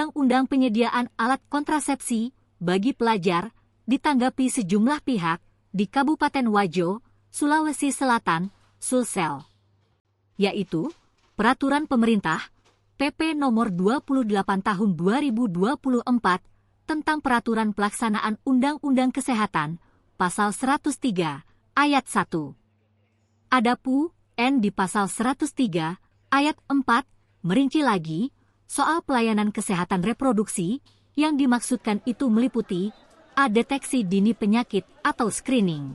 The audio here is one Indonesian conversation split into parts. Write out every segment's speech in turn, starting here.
Undang-Undang Penyediaan Alat Kontrasepsi bagi Pelajar ditanggapi sejumlah pihak di Kabupaten Wajo, Sulawesi Selatan, Sulsel, yaitu Peraturan Pemerintah PP Nomor 28 Tahun 2024 tentang Peraturan Pelaksanaan Undang-Undang Kesehatan Pasal 103 Ayat 1. Adapun N di Pasal 103 Ayat 4 merinci lagi soal pelayanan kesehatan reproduksi yang dimaksudkan itu meliputi A. Deteksi dini penyakit atau screening,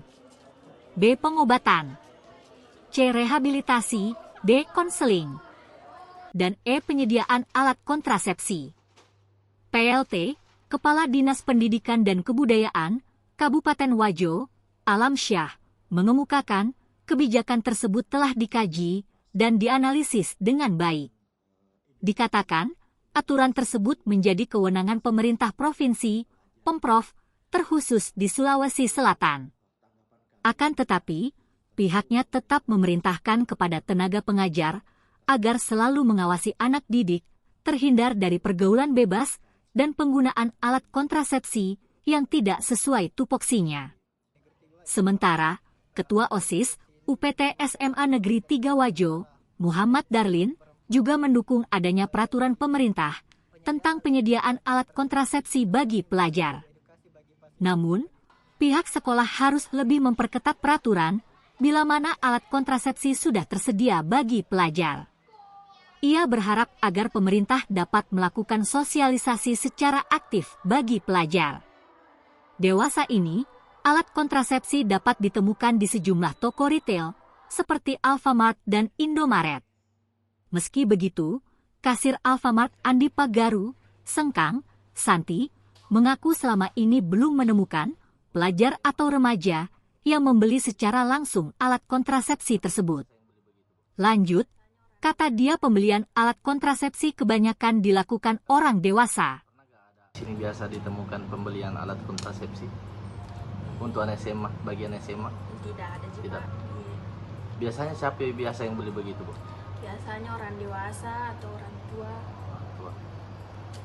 B. Pengobatan, C. Rehabilitasi, D. Konseling, dan E. Penyediaan alat kontrasepsi. PLT, Kepala Dinas Pendidikan dan Kebudayaan, Kabupaten Wajo, Alam Syah, mengemukakan kebijakan tersebut telah dikaji dan dianalisis dengan baik. Dikatakan, aturan tersebut menjadi kewenangan pemerintah provinsi, Pemprov, terkhusus di Sulawesi Selatan. Akan tetapi, pihaknya tetap memerintahkan kepada tenaga pengajar agar selalu mengawasi anak didik, terhindar dari pergaulan bebas dan penggunaan alat kontrasepsi yang tidak sesuai tupoksinya. Sementara, Ketua OSIS UPT SMA Negeri 3 Wajo, Muhammad Darlin, juga mendukung adanya peraturan pemerintah tentang penyediaan alat kontrasepsi bagi pelajar. Namun, pihak sekolah harus lebih memperketat peraturan bila mana alat kontrasepsi sudah tersedia bagi pelajar. Ia berharap agar pemerintah dapat melakukan sosialisasi secara aktif bagi pelajar. Dewasa ini, alat kontrasepsi dapat ditemukan di sejumlah toko retail seperti Alfamart dan Indomaret. Meski begitu, kasir Alfamart Andi Pagaru, Sengkang, Santi, mengaku selama ini belum menemukan pelajar atau remaja yang membeli secara langsung alat kontrasepsi tersebut. Lanjut, kata dia pembelian alat kontrasepsi kebanyakan dilakukan orang dewasa. Di sini biasa ditemukan pembelian alat kontrasepsi untuk anak SMA, bagian SMA. Tidak ada juga. Tidak. Biasanya siapa biasa yang beli begitu, Bu? Biasanya orang dewasa atau orang tua.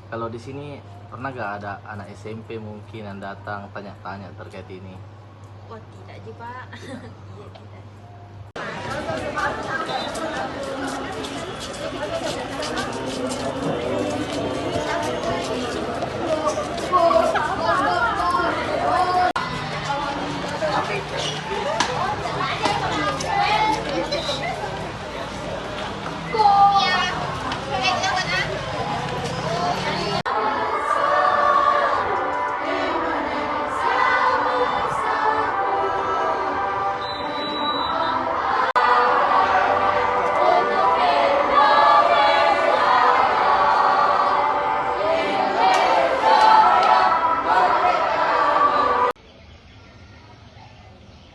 Kalau di sini pernah gak ada anak SMP mungkin yang datang tanya-tanya terkait ini? Oh tidak juga, Pak. Iya tidak.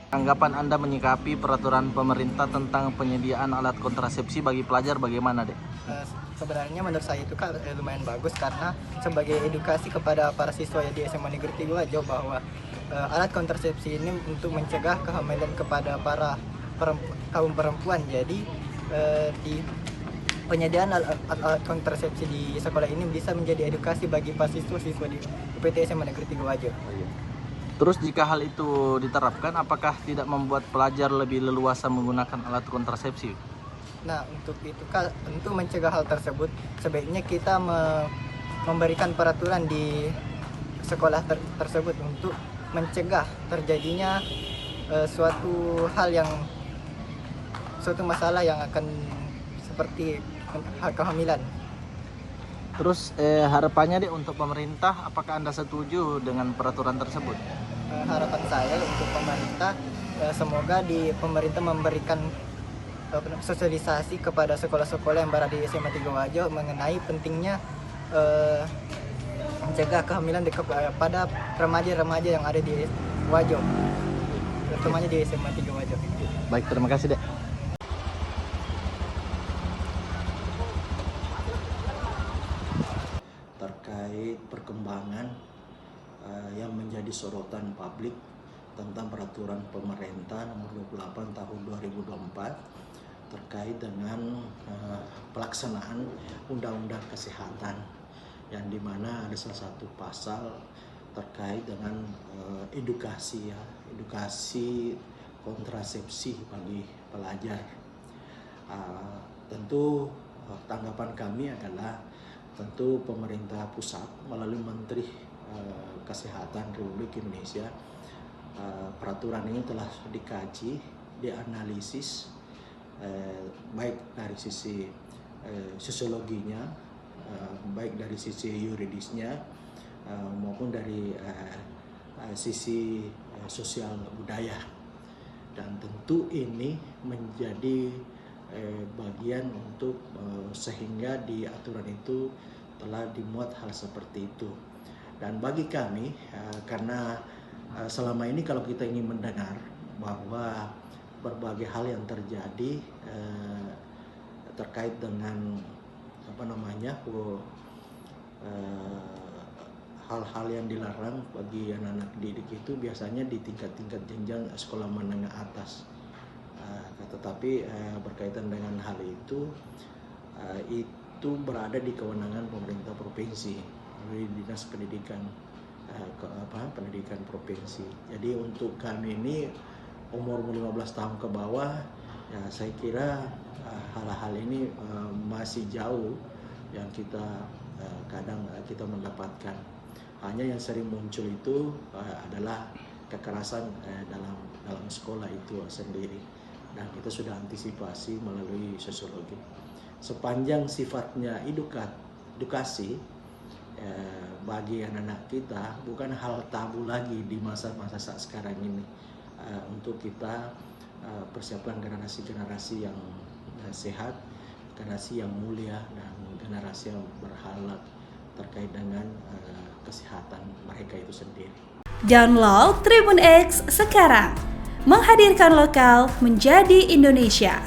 Tanggapan Anda menyikapi peraturan pemerintah tentang penyediaan alat kontrasepsi bagi pelajar bagaimana, Dek? Sebenarnya menurut saya itu lumayan bagus karena sebagai edukasi kepada para siswa di SMA Negeri 3 Wajo bahwa alat kontrasepsi ini untuk mencegah kehamilan kepada para kaum perempuan. Jadi di penyediaan alat kontrasepsi di sekolah ini bisa menjadi edukasi bagi para siswa-siswa di UPT SMA Negeri 3 Wajo. Terus jika hal itu diterapkan, apakah tidak membuat pelajar lebih leluasa menggunakan alat kontrasepsi? Nah, untuk mencegah hal tersebut, sebaiknya kita memberikan peraturan di sekolah tersebut untuk mencegah terjadinya suatu masalah yang akan seperti kehamilan. Terus harapannya, Dek, untuk pemerintah, apakah Anda setuju dengan peraturan tersebut? Harapan saya untuk pemerintah, semoga pemerintah memberikan sosialisasi kepada sekolah-sekolah yang berada di SMA 3 Wajo mengenai pentingnya mencegah kehamilan pada remaja-remaja yang ada di Wajo, terutamanya di SMA 3 Wajo. Baik, terima kasih, Dek. Terkait perkembangan yang menjadi sorotan publik tentang peraturan pemerintah nomor 28 tahun 2024 terkait dengan pelaksanaan undang-undang kesehatan yang dimana ada salah satu pasal terkait dengan edukasi kontrasepsi bagi pelajar. Tentu tanggapan kami adalah tentu pemerintah pusat melalui Menteri Kesehatan Republik Indonesia, peraturan ini telah dikaji, dianalisis baik dari sisi sosiologinya, baik dari sisi yuridisnya maupun dari sisi sosial budaya, dan tentu ini menjadi bagian untuk sehingga di aturan itu telah dimuat hal seperti itu. Dan bagi kami, karena selama ini kalau kita ingin mendengar bahwa berbagai hal yang terjadi terkait dengan hal-hal yang dilarang bagi anak-anak didik itu biasanya di tingkat-tingkat jenjang sekolah menengah atas. Tetapi berkaitan dengan hal itu berada di kewenangan pemerintah provinsi melalui Dinas Pendidikan Pendidikan Provinsi. Jadi untuk kami ini umur 15 tahun ke bawah, ya saya kira hal-hal ini masih jauh yang kadang kita mendapatkan. Hanya yang sering muncul itu adalah kekerasan dalam sekolah itu sendiri, dan kita sudah antisipasi melalui sosiologi. Sepanjang sifatnya edukasi bagi anak-anak kita, bukan hal tabu lagi di masa-masa saat sekarang ini, untuk kita persiapkan generasi-generasi yang sehat, generasi yang mulia, dan generasi yang berhalal terkait dengan kesehatan mereka itu sendiri. Download Tribun X sekarang, menghadirkan lokal menjadi Indonesia.